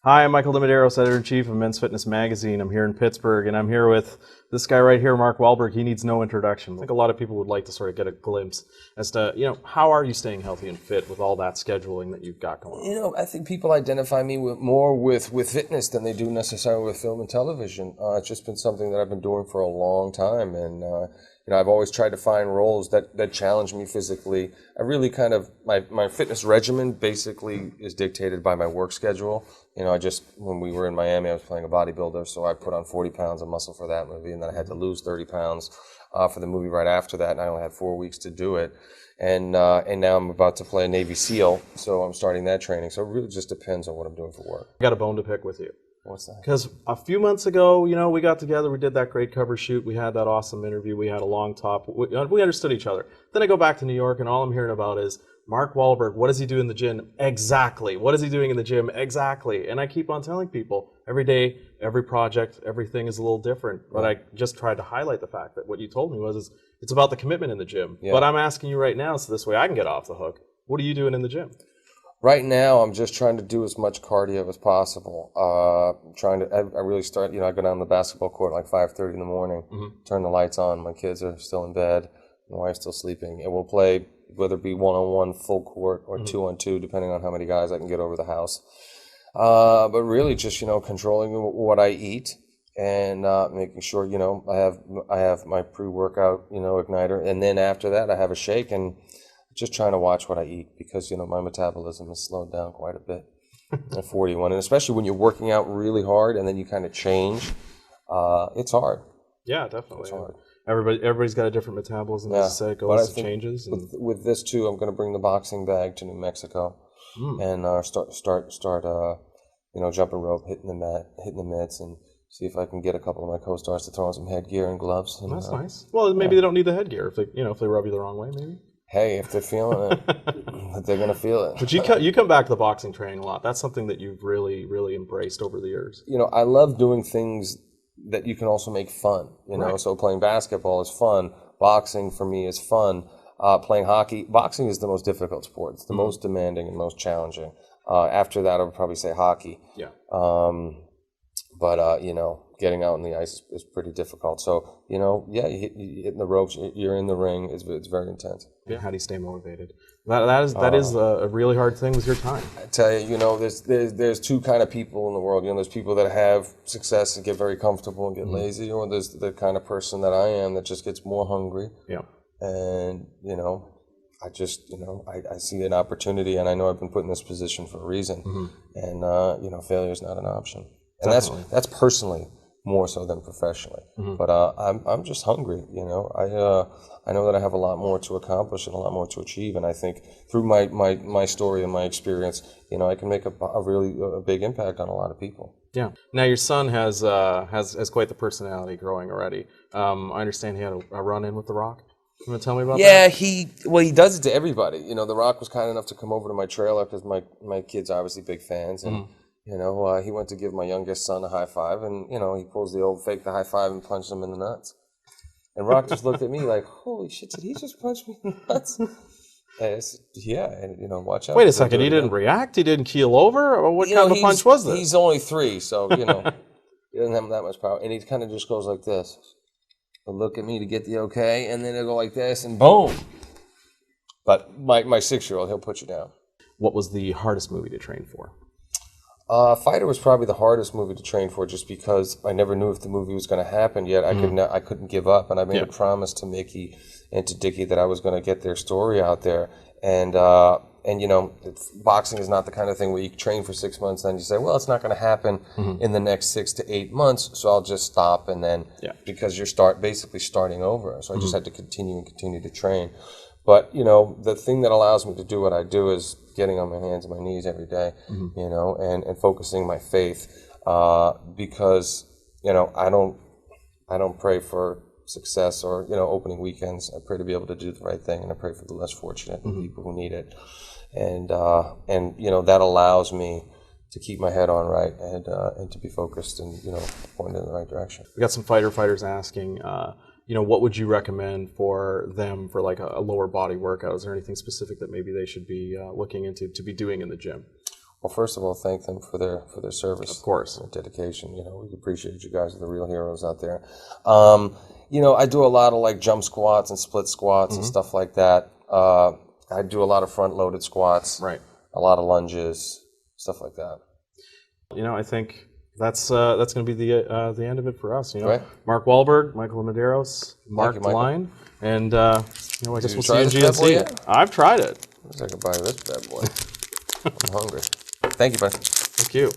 Hi, I'm Michael Dimidaros, Editor-in-Chief of Men's Fitness Magazine. I'm here in Pittsburgh, and I'm here with this guy right here, Mark Wahlberg. He needs no introduction. I think a lot of people would like to sort of get a glimpse as to, how are you staying healthy and fit with all that scheduling that you've got going on? I think people identify me more with fitness than they do necessarily with film and television. It's just been something that I've been doing for a long time, and I've always tried to find roles that challenge me physically. I really kind of, my fitness regimen basically is dictated by my work schedule. When we were in Miami, I was playing a bodybuilder, so I put on 40 pounds of muscle for that movie, and then I had to lose 30 pounds for the movie right after that, and I only had 4 weeks to do it. And now I'm about to play a Navy SEAL, so I'm starting that training. So it really just depends on what I'm doing for work. I got a bone to pick with you. What's that? Because a few months ago, we got together, we did that great cover shoot, we had that awesome interview, we had a long talk, we understood each other. Then I go back to New York, and all I'm hearing about is, Mark Wahlberg, what does he do in the gym? Exactly. What is he doing in the gym? Exactly. And I keep on telling people, every day, every project, everything is a little different. But I just tried to highlight the fact that what you told me was it's about the commitment in the gym. Yeah. But I'm asking you right now, so this way I can get off the hook. What are you doing in the gym? Right now, I'm just trying to do as much cardio as possible. I really start, I go down to the basketball court like 5:30 in the morning, turn the lights on, my kids are still in bed, my wife's still sleeping, and we'll play, whether it be one-on-one full court or two-on-two, depending on how many guys I can get over the house. But really just, controlling what I eat and making sure, I have my pre-workout, igniter. And then after that, I have a shake and just trying to watch what I eat because, my metabolism has slowed down quite a bit at 41. And especially when you're working out really hard and then you kind of change, it's hard. Yeah, definitely. It's hard. Everybody's got a different metabolism, as you say, it goes and changes. With this too, I'm going to bring the boxing bag to New Mexico and start jumping rope, hitting the mitts, and see if I can get a couple of my co-stars to throw on some headgear and gloves. And, that's nice. Well, maybe they don't need the headgear if they rub you the wrong way, maybe. Hey, if they're feeling it, they're going to feel it. But you come back to the boxing training a lot. That's something that you've really, really embraced over the years. I love doing things that you can also make fun, Right. So playing basketball is fun. Boxing for me is fun. Playing hockey, boxing is the most difficult sport. It's the most demanding and most challenging. After that, I would probably say hockey. Yeah. But getting out on the ice is pretty difficult. So, you hitting the ropes, you're in the ring, it's very intense. Yeah. How do you stay motivated? That is a really hard thing with your time. I tell you, there's two kind of people in the world. There's people that have success and get very comfortable and get lazy, or there's the kind of person that I am that just gets more hungry. Yeah. And, I just, I see an opportunity, and I know I've been put in this position for a reason. And, failure is not an option. And that's personally more so than professionally. But I'm just hungry, I know that I have a lot more to accomplish and a lot more to achieve, and I think through my story and my experience, I can make a really big impact on a lot of people. Yeah. Now your son has quite the personality growing already. I understand he had a run-in with The Rock. You want to tell me about that? Yeah, he does it to everybody. The Rock was kind enough to come over to my trailer because my kids are obviously big fans, and he went to give my youngest son a high five, and he pulls the old fake the high five and punches him in the nuts. And Rock just looked at me like, "Holy shit! Did he just punch me in the nuts?" And watch out. Wait a second, he didn't react? He didn't keel over? Or what kind of a punch was this? He's only 3, so he doesn't have that much power, and he kind of just goes like this. He'll look at me to get the okay, and then he'll go like this, and boom. But my 6-year-old, he'll put you down. What was the hardest movie to train for? Fighter was probably the hardest movie to train for, just because I never knew if the movie was going to happen yet. I couldn't give up, and I made a promise to Mickey and to Dickie that I was going to get their story out there. And boxing is not the kind of thing where you train for 6 months and you say, well, it's not going to happen in the next 6 to 8 months, so I'll just stop, and then because you're basically starting over. So I just had to continue to train. But, the thing that allows me to do what I do is getting on my hands and my knees every day, and focusing my faith, because, I don't pray for success or, opening weekends. I pray to be able to do the right thing, and I pray for the less fortunate and people who need it. And that allows me to keep my head on right and to be focused and, pointed in the right direction. We got some fighters asking, what would you recommend for them for like a lower body workout? Is there anything specific that maybe they should be looking into to be doing in the gym? Well, first of all, thank them for their service. Of course. And dedication. You know, we appreciate you guys are the real heroes out there. You know, I do a lot of like jump squats and split squats and stuff like that. I do a lot of front loaded squats. Right. A lot of lunges, stuff like that. You know, I think that's going to be the end of it for us. You know, Right. Mark Wahlberg, Michael Medeiros, Mark you, Michael. Line, and you know, I guess we'll see try you in this bad boy GNC. yet? I've tried it. I wish I could buy this bad boy. I'm hungry. Thank you, buddy. Thank you.